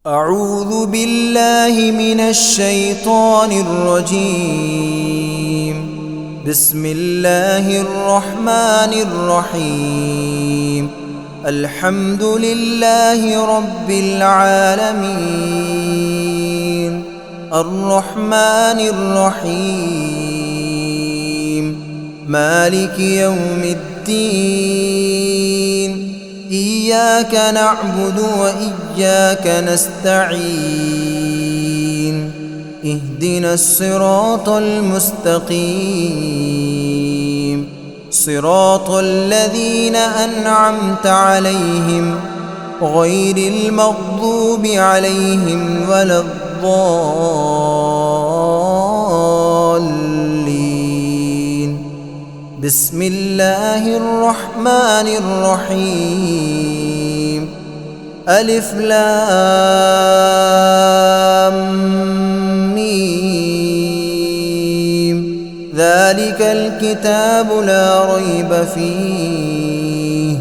أعوذ بالله من الشيطان الرجيم. بسم الله الرحمن الرحيم. الحمد لله رب العالمين الرحمن الرحيم مالك يوم الدين. إياك نعبد وإياك نستعين. اهدنا الصراط المستقيم صراط الذين أنعمت عليهم غير المغضوب عليهم ولا الضالين. بسم الله الرحمن الرحيم. ألف لام ميم. ذلك الكتاب لا ريب فيه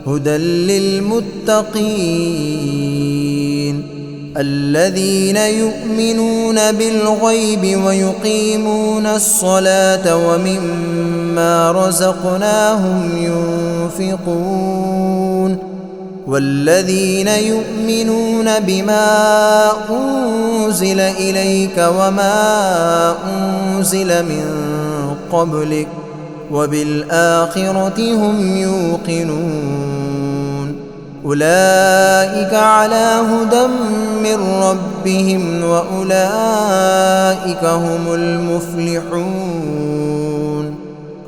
هدى للمتقين الذين يؤمنون بالغيب ويقيمون الصلاة ومما رزقناهم ينفقون والذين يؤمنون بما أنزل إليك وما أنزل من قبلك وبالآخرة هم يوقنون. أولئك على هدى من ربهم وأولئك هم المفلحون.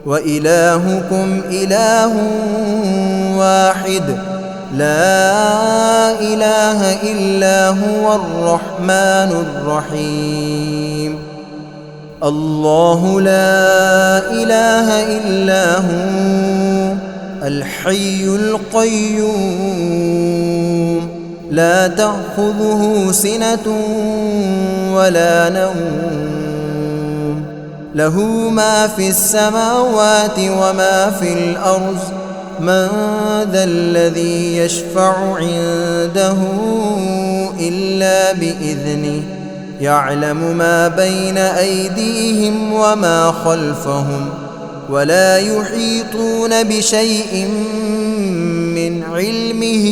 وإلهكم إله واحد لا إله إلا هو الرحمن الرحيم. الله لا إله إلا هو الحي القيوم لا تأخذه سنة ولا نوم له ما في السماوات وما في الأرض. من ذا الذي يشفع عنده إلا بإذنه يعلم ما بين أيديهم وما خلفهم ولا يحيطون بشيء من علمه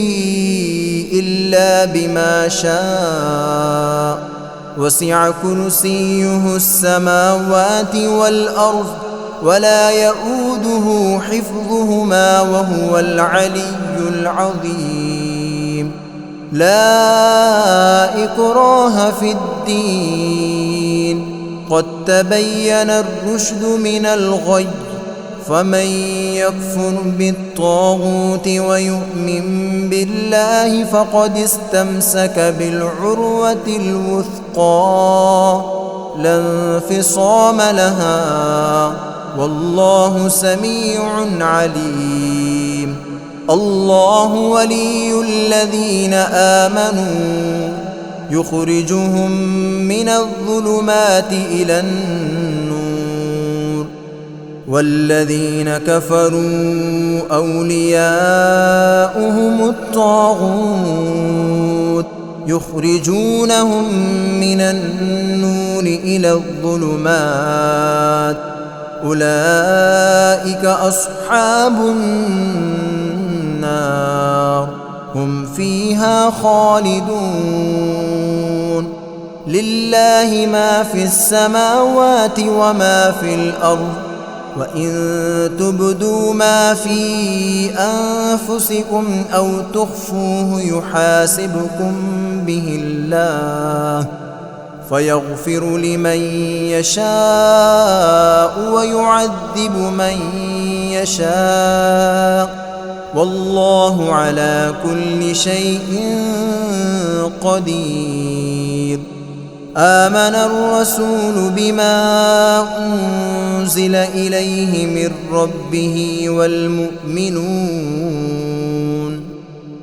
إلا بما شاء. وسع كرسيه السماوات والأرض ولا يؤوده حفظهما وهو العلي العظيم. لا إكراه في الدين قد تبين الرشد من الغي. فمن يكفر بالطاغوت ويؤمن بالله فقد استمسك بالعروة الوثقى لا انفصام لها والله سميع عليم. الله ولي الذين آمنوا يخرجهم من الظلمات إلى النور والذين كفروا أولياؤهم الطاغوت يخرجونهم من النور إلى الظلمات. أولئك أصحاب النار هم فيها خالدون. لله ما في السماوات وما في الأرض وإن تبدوا ما في أنفسكم أو تخفوه يحاسبكم به الله فيغفر لمن يشاء ويعذب من يشاء والله على كل شيء قدير. آمن الرسول بما أنزل إليه من ربه والمؤمنون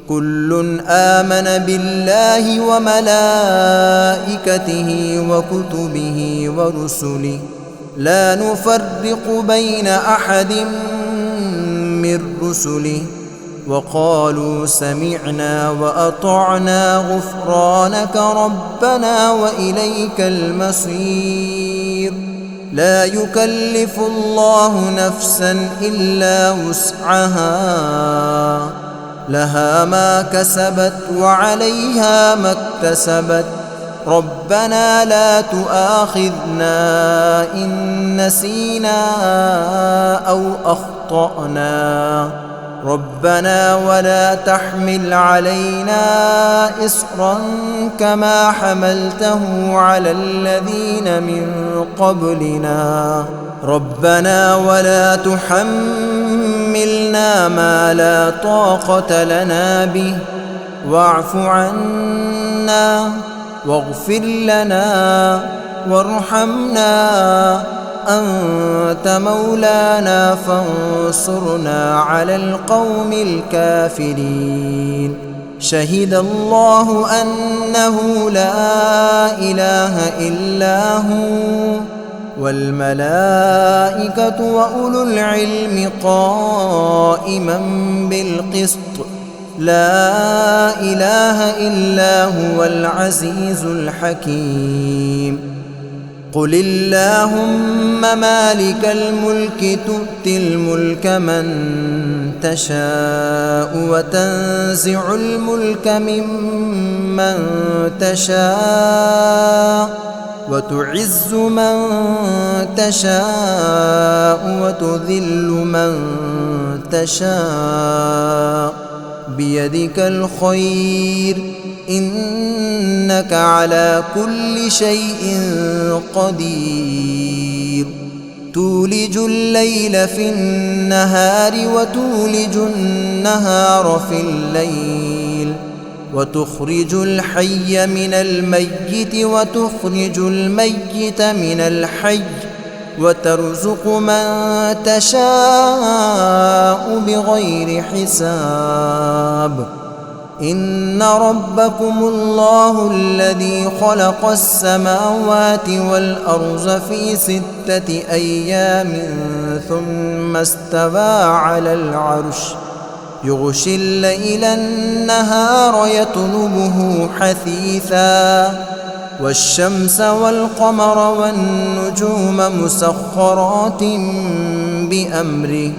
كل آمن بالله وملائكته وكتبه ورسله لا نفرق بين أحد من رسله وقالوا سمعنا وأطعنا غفرانك ربنا وإليك المصير. لا يكلف الله نفسا إلا وسعها، لها ما كسبت وعليها ما اكتسبت. ربنا لا تؤاخذنا إن نسينا أو أخطأنا. ربنا ولا تحمل علينا إصرا كما حملته على الذين من قبلنا. ربنا ولا تحملنا ما لا طاقة لنا به، واعف عنا واغفر لنا وارحمنا، أنت مولانا فانصرنا على القوم الكافرين. شهد الله أنه لا إله إلا هو والملائكة وأولو العلم قائما بالقسط، لا إله إلا هو العزيز الحكيم. قل اللهم مالك الملك تؤتي الملك من تشاء وتنزع الملك ممن تشاء وتعز من تشاء وتذل من تشاء، بيدك الخير إنك على كل شيء قدير. تولج الليل في النهار وتولج النهار في الليل، وتخرج الحي من الميت وتخرج الميت من الحي، وترزق من تشاء بغير حساب. إن ربكم الله الذي خلق السماوات والأرض في 6 أيام ثم استوى على العرش، يغشي الليل النهار يطلبه حثيثا، والشمس والقمر والنجوم مسخرات بأمره،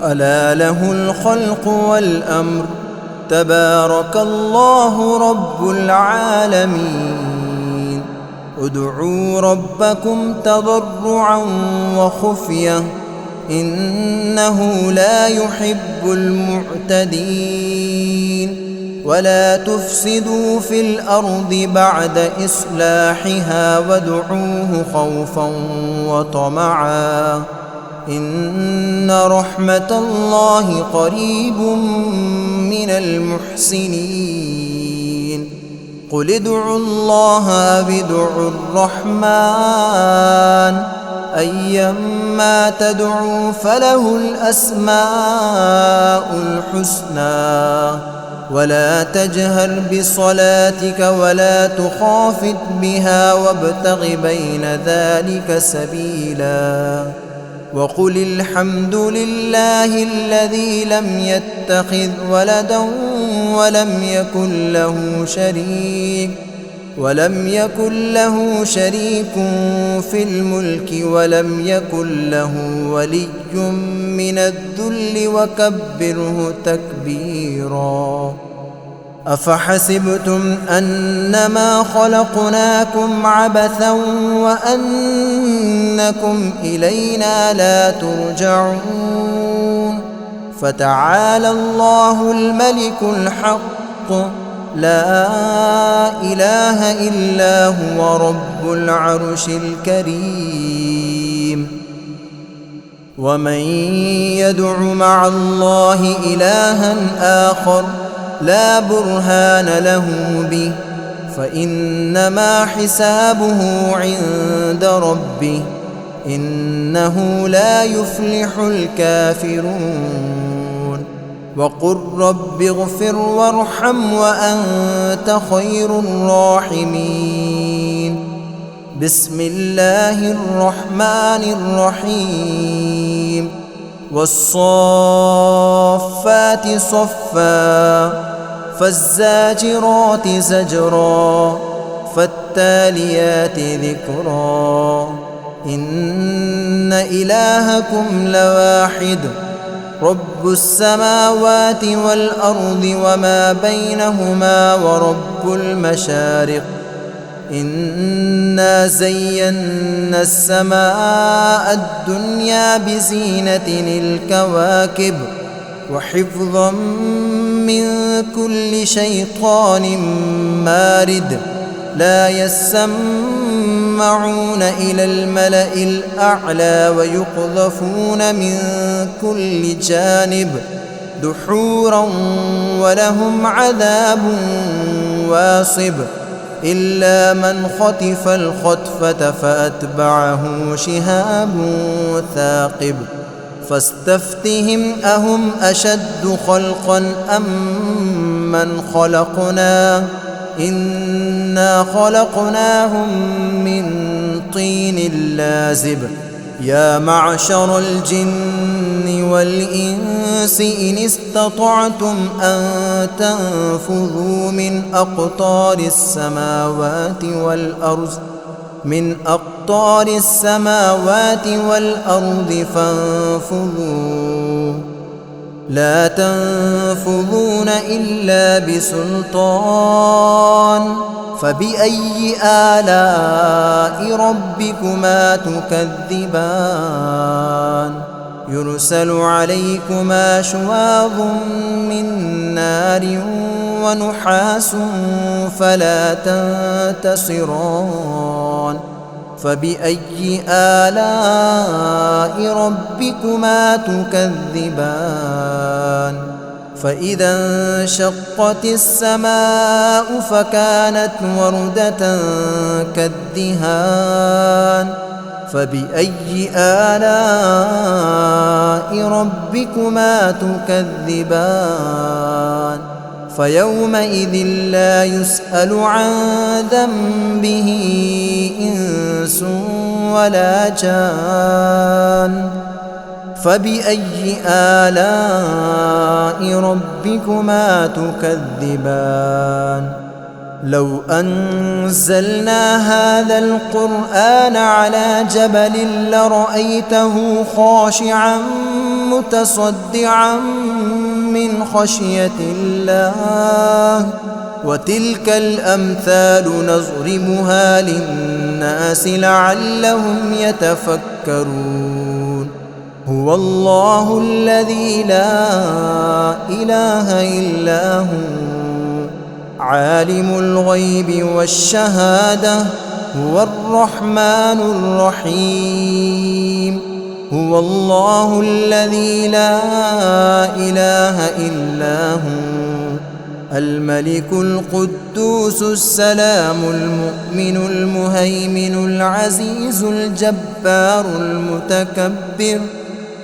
ألا له الخلق والأمر، تبارك الله رب العالمين. ادعوا ربكم تضرعا وخفية إنه لا يحب المعتدين. ولا تفسدوا في الأرض بعد إصلاحها وادعوه خوفا وطمعا إن رحمة الله قريب من المحسنين. قل ادعوا الله أو ادعوا الرحمن أيما تدعوا فله الأسماء الحسنى. ولا تجهر بصلاتك ولا تخافت بها وابتغ بين ذلك سبيلا. وقل الحمد لله الذي لم يتخذ ولدا ولم يكن له شريك في الملك ولم يكن له ولي من الذل وكبره تكبيرا. أفحسبتم أنما خلقناكم عبثا وأنكم إلينا لا ترجعون. فتعالى الله الملك الحق لا إله إلا هو رب العرش الكريم. ومن يدع مع الله إلها آخر لا برهان له به فإنما حسابه عند ربه إنه لا يفلح الكافرون. وقل رب اغفر وارحم وأنت خير الراحمين. بسم الله الرحمن الرحيم. والصافات صفا فالزاجرات زجرا فالتاليات ذكرا إن إلهكم لواحد رب السماوات والأرض وما بينهما ورب المشارق إنا زينا السماء الدنيا بزينة الكواكب وحفظا من كل شيطان مارد لا يسمعون إلى الملأ الأعلى ويقذفون من كل جانب دحورا ولهم عذاب واصب إلا من خطف الخطفة فأتبعه شهاب ثاقب فاستفتهم أهم أشد خلقا أم من خلقنا إنا خلقناهم من طين لازب يا معشر الجن والإنس إن استطعتم أن تنفذوا من أقطار السماوات والأرض فانفذوا لا تنفذون إلا بسلطان فبأي آلاء ربكما تكذبان يرسل عليكما شواظ من نار ونحاس فلا تنتصران فبأي آلاء ربكما تكذبان فإذا انشقت السماء فكانت وردة كالدهان فبأي آلاء ربكما تكذبان فيومئذ لا يسأل عن ذنبه إنس ولا جان فبأي آلاء ربكما تكذبان لو أنزلنا هذا القرآن على جبل لرأيته خاشعا متصدعا من خشية الله وتلك الأمثال نضربها للناس لعلهم يتفكرون هو الله الذي لا إله إلا هو عالم الغيب والشهادة هو الرحمن الرحيم هو الله الذي لا إله إلا هو الملك القدوس السلام المؤمن المهيمن العزيز الجبار المتكبر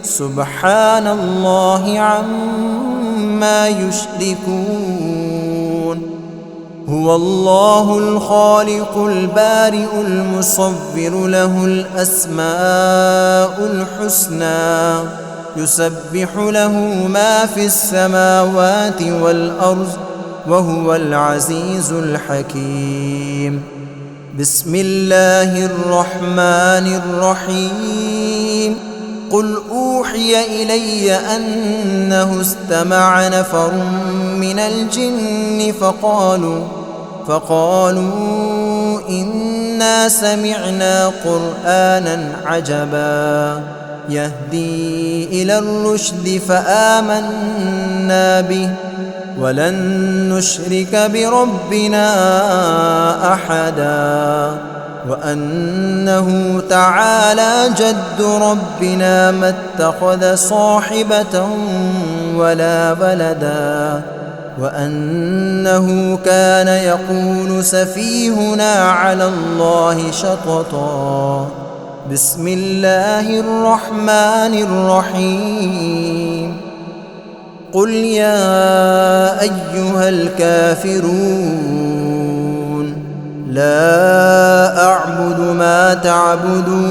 سبحان الله عما يشركون هو الله الخالق البارئ المصور له الأسماء الحسنى يسبح له ما في السماوات والأرض وهو العزيز الحكيم بسم الله الرحمن الرحيم قل أوحي إلي أنه استمع نفر من الجن فقالوا إنا سمعنا قرآنا عجبا يهدي إلى الرشد فآمنا به ولن نشرك بربنا أحدا وأنه تعالى جد ربنا ما اتخذ صاحبة ولا ولدا وأنه كان يقول سفيهنا على الله شططا بسم الله الرحمن الرحيم قل يا أيها الكافرون لا أعبد ما تعبدون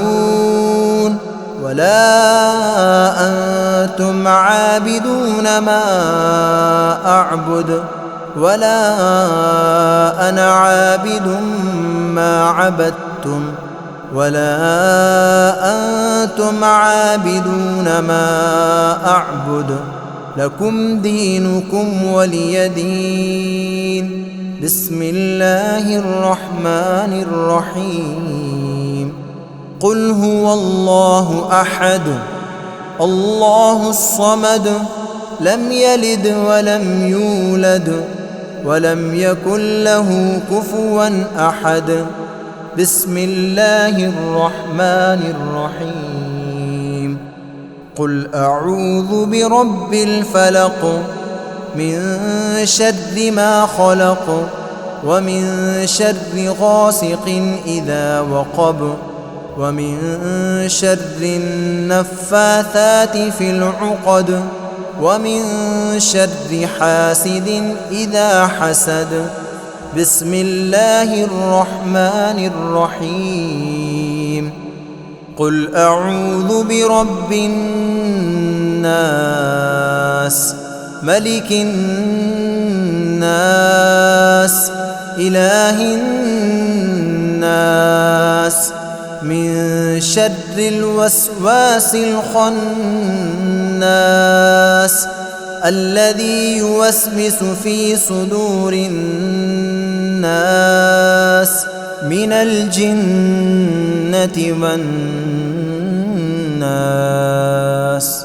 ولا أنتم عابدون ما أعبد ولا أنا عابد ما عبدتم ولا أنتم عابدون ما أعبد لكم دينكم ولي دين. بسم الله الرحمن الرحيم. قل هو الله أحد الله الصمد لم يلد ولم يولد ولم يكن له كفوا أحد. بسم الله الرحمن الرحيم. قل أعوذ برب الفلق من شر ما خلق ومن شر غاسق إذا وقب ومن شر النفاثات في العقد ومن شر حاسد إذا حسد. بسم الله الرحمن الرحيم. قل أعوذ برب الناس ملك الناس إله الناس من شر الوسواس الخناس الذي يوسوس في صدور الناس من الجنة والناس.